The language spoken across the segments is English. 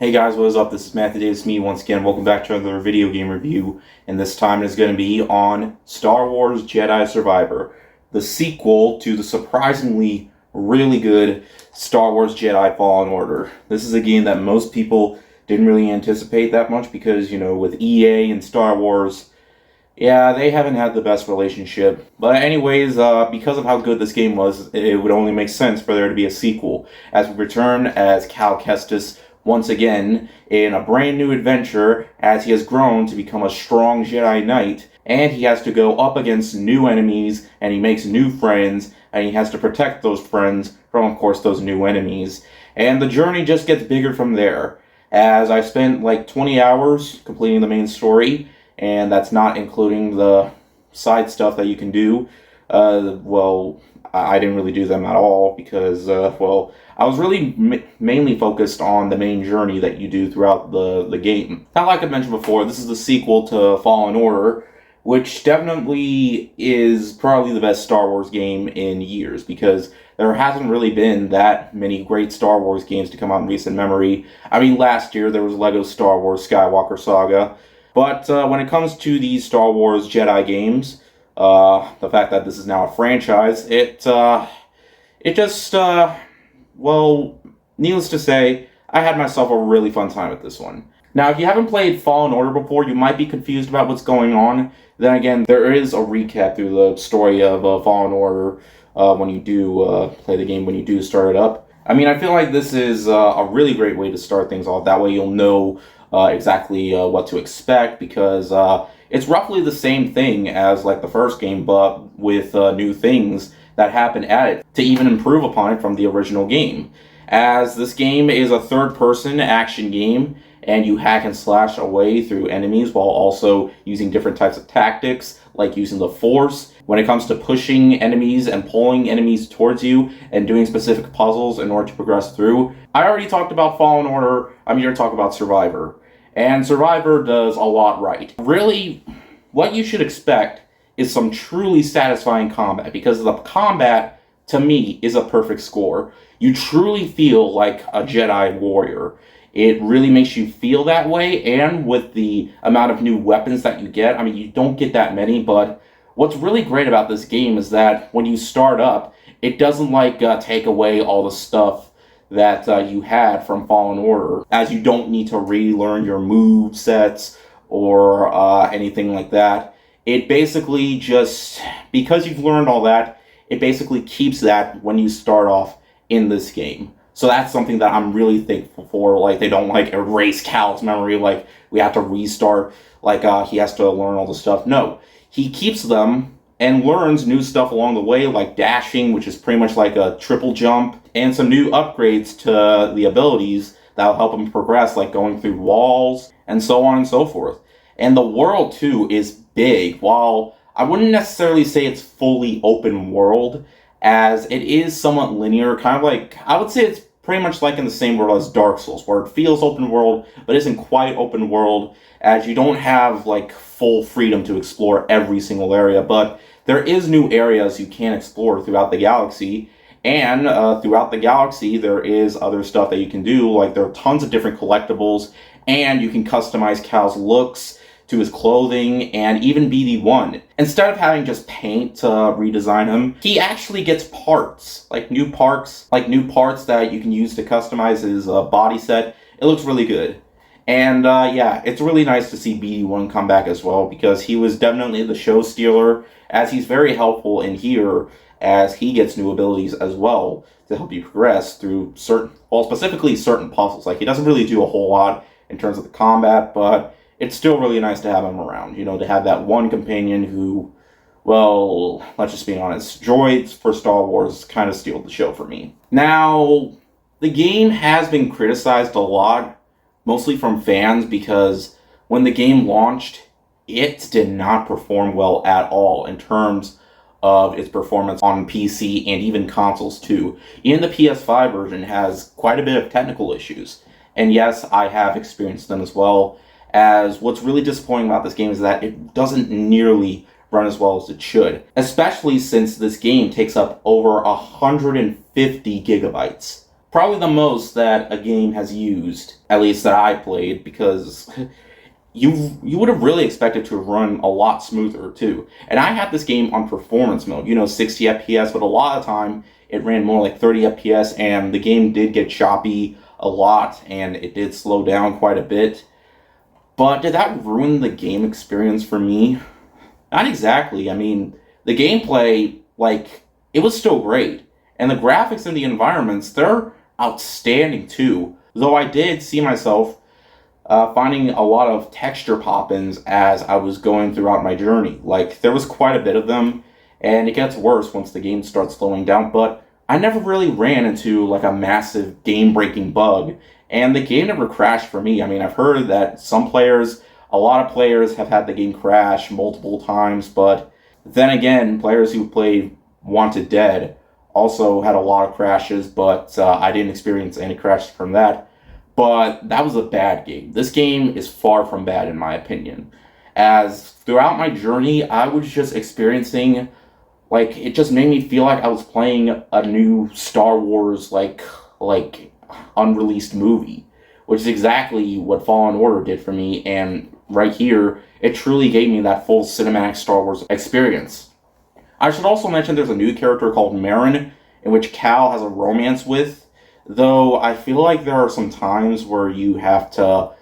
Hey guys, what is up? This is Matthew Davis, me once again. Welcome back to another video game review, and this time it is going to be on Star Wars Jedi Survivor, the sequel to the surprisingly really good Star Wars Jedi Fallen Order. This is a game that most people didn't really anticipate that much because, you know, with EA and Star Wars, yeah, they haven't had the best relationship. But anyways, because of how good this game was, it would only make sense for there to be a sequel, as we return as Cal Kestis once again in a brand new adventure as he has grown to become a strong Jedi Knight, and he has to go up against new enemies, and he makes new friends, and he has to protect those friends from, of course, those new enemies. And the journey just gets bigger from there, as I spent like 20 hours completing the main story, and that's not including the side stuff that you can do. I didn't really do them at all because, I was really mainly focused on the main journey that you do throughout the game. Now, like I mentioned before, this is the sequel to Fallen Order, which definitely is probably the best Star Wars game in years, because there hasn't really been that many great Star Wars games to come out in recent memory. I mean, last year there was Lego Star Wars Skywalker Saga, but when it comes to these Star Wars Jedi games, the fact that this is now a franchise, needless to say, I had myself a really fun time with this one. Now, if you haven't played Fallen Order before, you might be confused about what's going on. Then again, there is a recap through the story of Fallen Order when you do play the game, when you do start it up. I mean, I feel like this is a really great way to start things off. That way you'll know exactly what to expect, because it's roughly the same thing as like the first game, but with new things that happen at it to even improve upon it from the original game. As this game is a third-person action game, and you hack and slash away through enemies while also using different types of tactics, like using the Force when it comes to pushing enemies and pulling enemies towards you and doing specific puzzles in order to progress through. I already talked about Fallen Order. I'm here to talk about Survivor. And Survivor does a lot right. Really, what you should expect is some truly satisfying combat, because the combat, to me, is a perfect score. You truly feel like a Jedi warrior. It really makes you feel that way, and with the amount of new weapons that you get, I mean, you don't get that many, but what's really great about this game is that when you start up, it doesn't take away all the stuff that you had from Fallen Order, as you don't need to relearn your move sets or anything like that. It basically just, because you've learned all that, it basically keeps that when you start off in this game. So that's something that I'm really thankful for. Like, they don't erase Cal's memory, like we have to restart, he has to learn all the stuff. No, he keeps them and learns new stuff along the way, like dashing, which is pretty much like a triple jump, and some new upgrades to the abilities that'll help him progress, like going through walls and so on and so forth. And the world, too, is big. While I wouldn't necessarily say it's fully open world, as it is somewhat linear, kind of like, I would say it's pretty much like in the same world as Dark Souls, where it feels open world, but isn't quite open world, as you don't have, full freedom to explore every single area, but there is new areas you can explore throughout the galaxy, and throughout the galaxy, there is other stuff that you can do, like there are tons of different collectibles, and you can customize Cal's looks to his clothing, and even BD1. Instead of having just paint to redesign him, he actually gets parts, new parts that you can use to customize his body set. It looks really good. And yeah, it's really nice to see BD1 come back as well, because he was definitely the show stealer, as he's very helpful in here, as he gets new abilities as well to help you progress through specifically certain puzzles. He doesn't really do a whole lot in terms of the combat, but it's still really nice to have him around, to have that one companion who, well, let's just be honest, droids for Star Wars kind of steal the show for me. Now, the game has been criticized a lot, mostly from fans, because when the game launched, it did not perform well at all in terms of its performance on PC and even consoles too. Even the PS5 version has quite a bit of technical issues, and yes, I have experienced them as well. As what's really disappointing about this game is that it doesn't nearly run as well as it should, especially since this game takes up over 150 gigabytes Probably the most that a game has used, at least that I played, because you would have really expected to run a lot smoother too. And I had this game on performance mode, 60 FPS, but a lot of time it ran more like 30 FPS, and the game did get choppy a lot, and it did slow down quite a bit. But did that ruin the game experience for me? Not exactly. I mean, the gameplay, like, it was still great. And the graphics and the environments, they're outstanding too. Though I did see myself finding a lot of texture pop-ins as I was going throughout my journey. Like, there was quite a bit of them, and it gets worse once the game starts slowing down, but I never really ran into, like, a massive game-breaking bug, and the game never crashed for me. I mean, I've heard that a lot of players have had the game crash multiple times, but then again, players who played Wanted Dead also had a lot of crashes, but I didn't experience any crashes from that. But that was a bad game. This game is far from bad, in my opinion. As throughout my journey, I was just experiencing, like, it just made me feel like I was playing a new Star Wars, like unreleased movie, which is exactly what Fallen Order did for me. And right here, it truly gave me that full cinematic Star Wars experience. I should also mention there's a new character called Marin, in which Cal has a romance with, though I feel like there are some times where you have to,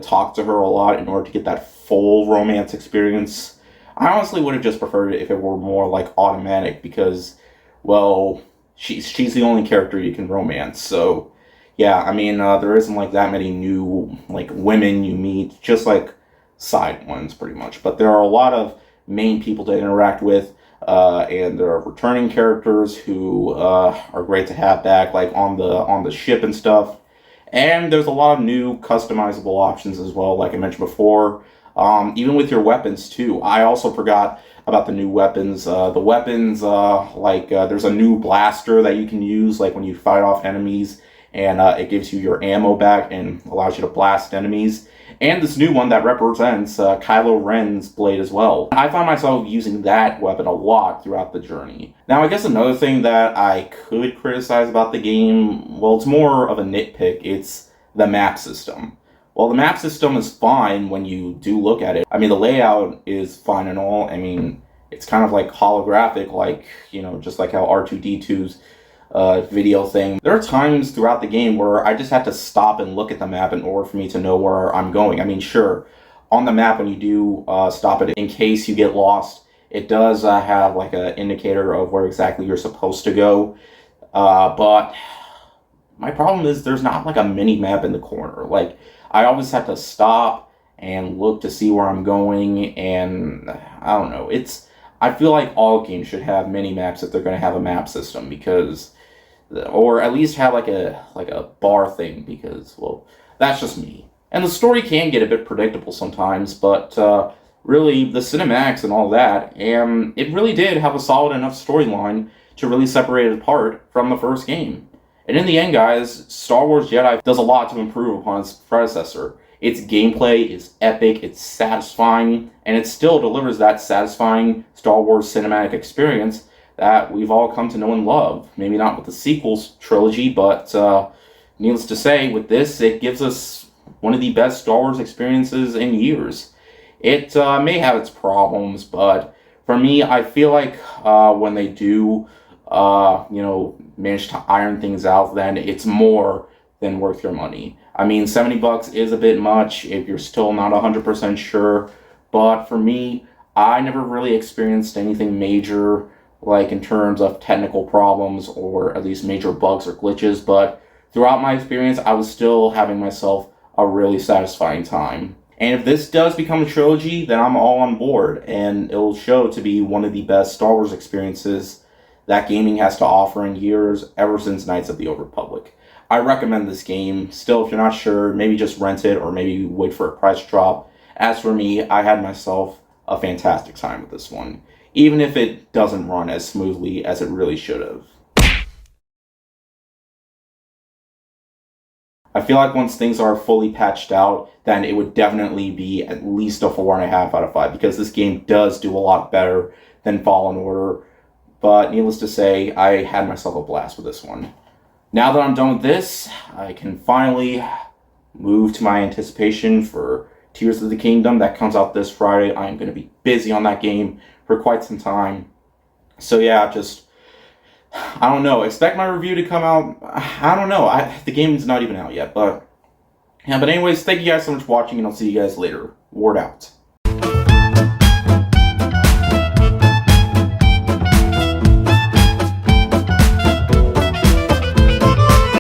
talk to her a lot in order to get that full romance experience. I honestly would have just preferred it if it were more, like, automatic, because, well, she's the only character you can romance, so, yeah, I mean, there isn't, like, that many new, like, women you meet, just, like, side ones, pretty much, but there are a lot of main people to interact with, and there are returning characters who are great to have back, like on the ship and stuff. And there's a lot of new customizable options as well, like I mentioned before. Even with your weapons too. I also forgot about the new weapons. The weapons, there's a new blaster that you can use, like when you fight off enemies, and it gives you your ammo back and allows you to blast enemies. And this new one that represents Kylo Ren's blade as well. I found myself using that weapon a lot throughout the journey. Now, I guess another thing that I could criticize about the game, well, it's more of a nitpick, it's the map system. Well, the map system is fine when you do look at it. I mean, the layout is fine and all. I mean, it's kind of like holographic, like, just like how R2-D2's video thing. There are times throughout the game where I just have to stop and look at the map in order for me to know where I'm going. I mean, sure, on the map when you do stop it, in case you get lost, it does have like an indicator of where exactly you're supposed to go. But my problem is there's not like a mini map in the corner. Like, I always have to stop and look to see where I'm going, and I don't know. I feel like all games should have mini maps if they're going to have a map system, because, or at least have like a bar thing, because, well, that's just me. And the story can get a bit predictable sometimes, but really the cinematics and all that, and it really did have a solid enough storyline to really separate it apart from the first game. And in the end, guys, Star Wars Jedi does a lot to improve upon its predecessor. Its gameplay is epic, it's satisfying, and it still delivers that satisfying Star Wars cinematic experience that we've all come to know and love. Maybe not with the sequels trilogy, but needless to say, with this, it gives us one of the best Star Wars experiences in years. It may have its problems, but for me, I feel like when they do, manage to iron things out, then it's more than worth your money. I mean, $70 is a bit much if you're still not 100% sure, but for me, I never really experienced anything major, like in terms of technical problems or at least major bugs or glitches, but throughout my experience, I was still having myself a really satisfying time. And if this does become a trilogy, then I'm all on board, and it'll show to be one of the best Star Wars experiences that gaming has to offer in years, ever since Knights of the Old Republic. I recommend this game. Still, if you're not sure, maybe just rent it or maybe wait for a price drop. As for me, I had myself a fantastic time with this one, even if it doesn't run as smoothly as it really should have. I feel like once things are fully patched out, then it would definitely be at least a 4.5 out of 5, because this game does do a lot better than Fallen Order. But needless to say, I had myself a blast with this one. Now that I'm done with this, I can finally move to my anticipation for Tears of the Kingdom that comes out this Friday. I'm going to be busy on that game for quite some time. So yeah, I don't know. Expect my review to come out. I don't know. The game's not even out yet, but yeah. But anyways, thank you guys so much for watching, and I'll see you guys later. Ward out.